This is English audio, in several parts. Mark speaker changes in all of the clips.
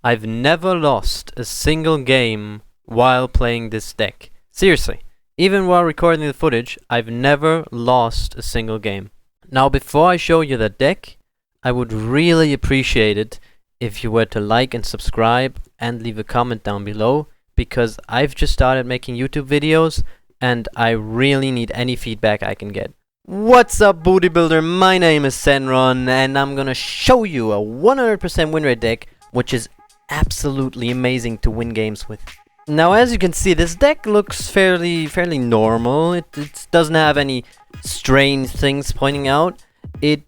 Speaker 1: I've never lost a single game while playing this deck. Seriously, even while recording the footage, I've never lost a single game. Now, before I show you the deck, I would really appreciate it if you were to like and subscribe and leave a comment down below, because I've just started making YouTube videos and I really need any feedback I can get. What's up, booty builder? My name is Senron and I'm gonna show you a 100% win rate deck, which is absolutely amazing to win games with. Now, as you can see, this deck looks fairly normal. It doesn't have any strange things pointing out. It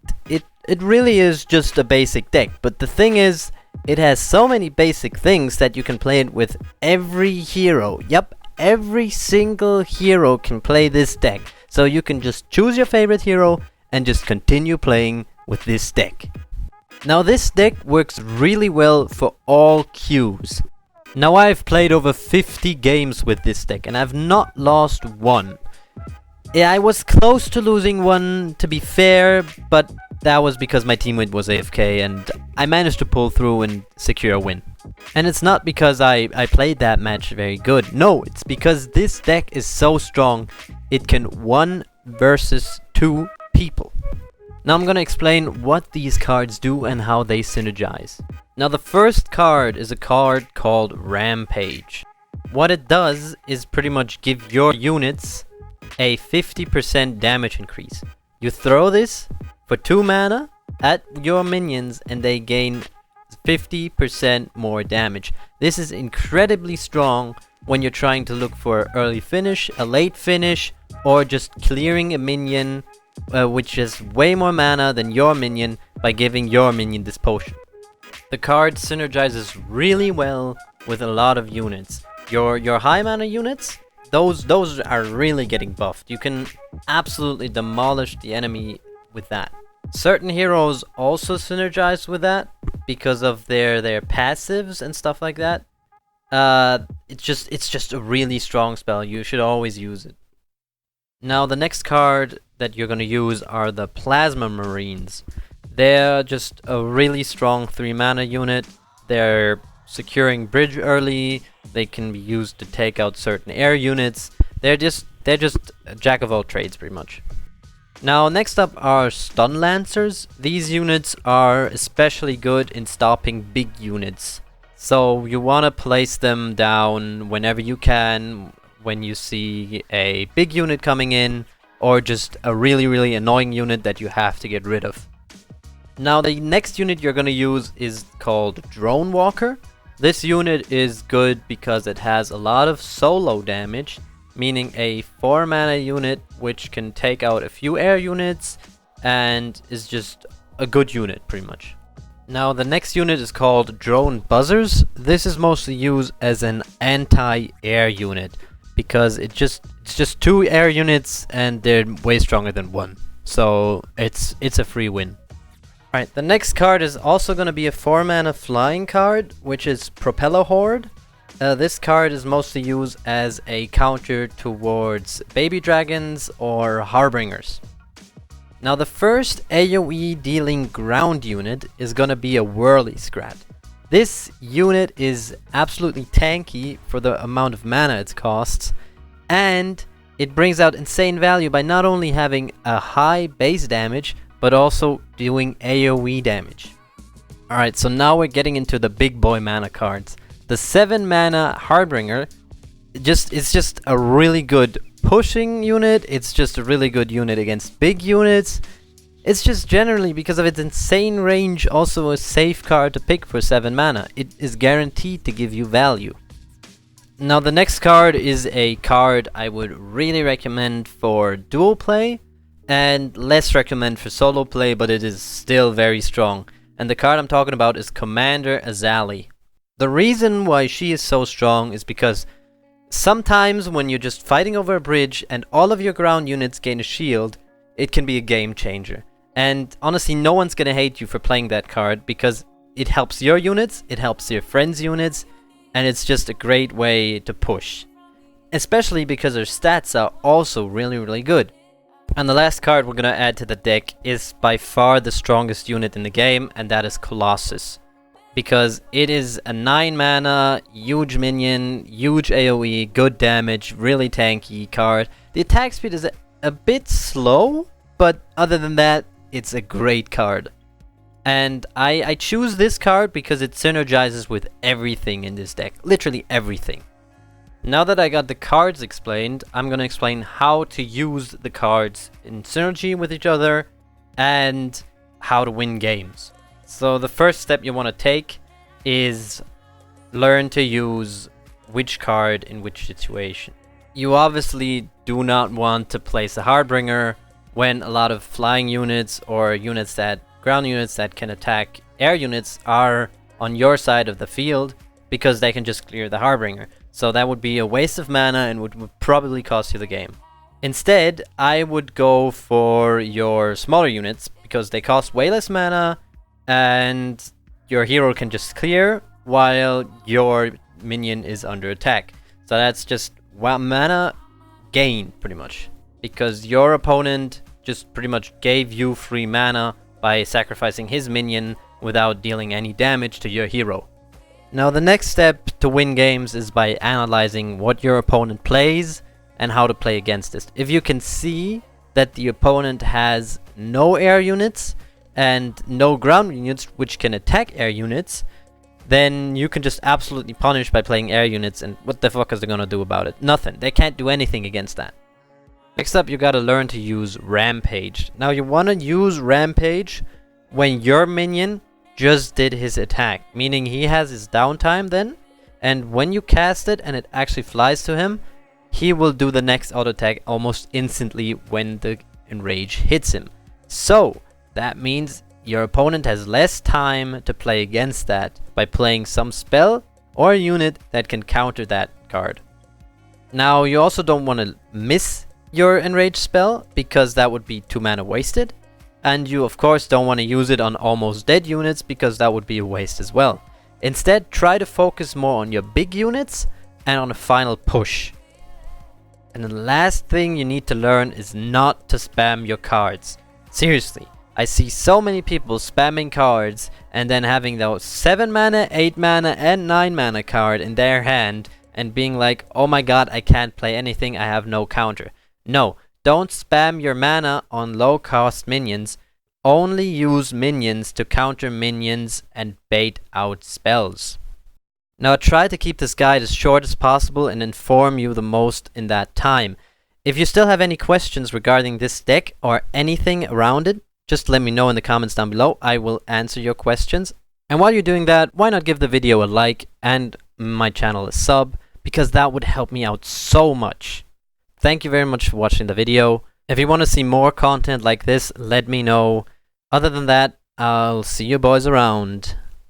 Speaker 1: really is just a basic deck, but the thing is, it has so many basic things that you can play it with every hero. Yep, every single hero can play this deck. So you can just choose your favorite hero and just continue playing with this deck. Now, this deck works really well for all queues. Now, I've played over 50 games with this deck and I've not lost one. Yeah, I was close to losing one, to be fair, but that was because my teammate was AFK and I managed to pull through and secure a win. And it's not because I played that match very good. No, it's because this deck is so strong, it can 1 versus 2 people. Now I'm gonna explain what these cards do and how they synergize. Now, the first card is a card called Rampage. What it does is pretty much give your units a 50% damage increase. You throw this for 2 mana at your minions and they gain 50% more damage. This is incredibly strong when you're trying to look for an early finish, a late finish, or just clearing a minion which has way more mana than your minion by giving your minion this potion. The card synergizes really well with a lot of units. Your high mana units, those are really getting buffed. You can absolutely demolish the enemy with that. Certain heroes also synergize with that because of their passives and stuff like that. It's just a really strong spell. You should always use it. Now, the next card that you're gonna use are the Plasma Marines. They're just a really strong 3 mana unit. They're securing bridge early. They can be used to take out certain air units. They're just a jack of all trades pretty much. Now, next up are Stun Lancers. These units are especially good in stopping big units. So you want to place them down whenever you can, when you see a big unit coming in, or just a really annoying unit that you have to get rid of. Now, the next unit you're going to use is called Drone Walker. This unit is good because it has a lot of solo damage, meaning a 4 mana unit which can take out a few air units and is just a good unit pretty much. Now, the next unit is called Drone Buzzers. This is mostly used as an anti-air unit because it's just 2 air units and they're way stronger than 1. So it's a free win. Alright, the next card is also going to be a 4 mana flying card, which is Propeller Horde. This card is mostly used as a counter towards baby dragons or harbingers. Now, the first AoE dealing ground unit is going to be a Whirly Scrat. This unit is absolutely tanky for the amount of mana it costs, and it brings out insane value by not only having a high base damage, but also doing AoE damage. Alright, so now we're getting into the big boy mana cards. The 7 mana Harbinger it's just a really good pushing unit. It's just a really good unit against big units. It's just generally, because of its insane range, also a safe card to pick for 7 mana. It is guaranteed to give you value. Now, the next card is a card I would really recommend for dual play, and less recommend for solo play, but it is still very strong. And the card I'm talking about is Commander Azali. The reason why she is so strong is because sometimes when you're just fighting over a bridge and all of your ground units gain a shield, it can be a game changer. And honestly, no one's gonna hate you for playing that card because it helps your units, it helps your friends' units, and it's just a great way to push. Especially because her stats are also really good. And the last card we're gonna add to the deck is by far the strongest unit in the game, and that is Colossus. because it is a 9 mana, huge minion, huge AoE, good damage, really tanky card. The attack speed is a bit slow, but other than that, it's a great card. And I choose this card because it synergizes with everything in this deck. Literally everything. Now that I got the cards explained, I'm gonna explain how to use the cards in synergy with each other and how to win games. So the first step you want to take is learn to use which card in which situation. You obviously do not want to place a Harbinger when a lot of flying units or ground units that can attack air units are on your side of the field, because they can just clear the Harbinger. So that would be a waste of mana and would probably cost you the game. Instead, I would go for your smaller units because they cost way less mana and your hero can just clear while your minion is under attack. So that's just one mana gain pretty much, because your opponent just pretty much gave you free mana by sacrificing his minion without dealing any damage to your hero. Now the next step to win games is by analyzing what your opponent plays and how to play against it. If you can see that the opponent has no air units and no ground units which can attack air units, then you can just absolutely punish by playing air units, and what the fuck is they gonna do about it? Nothing. They can't do anything against that. Next up, you gotta learn to use Rampage. Now you wanna use Rampage when your minion just did his attack, meaning he has his downtime then, and when you cast it and it actually flies to him, he will do the next auto attack almost instantly when the enrage hits him. So that means your opponent has less time to play against that by playing some spell or unit that can counter that card. Now you also don't want to miss your enrage spell, because that would be 2 mana wasted, and you of course don't want to use it on almost dead units because that would be a waste as well. Instead, try to focus more on your big units and on a final push. And the last thing you need to learn is not to spam your cards. Seriously, I see so many people spamming cards and then having those 7 mana, 8 mana and 9 mana card in their hand and being like, oh my god, I can't play anything, I have no counter. No, don't spam your mana on low cost minions. Only use minions to counter minions and bait out spells. Now I try to keep this guide as short as possible and inform you the most in that time. If you still have any questions regarding this deck or anything around it, just let me know in the comments down below. I will answer your questions. And while you're doing that, why not give the video a like and my channel a sub, because that would help me out so much. Thank you very much for watching the video. If you want to see more content like this, let me know. Other than that, I'll see you boys around.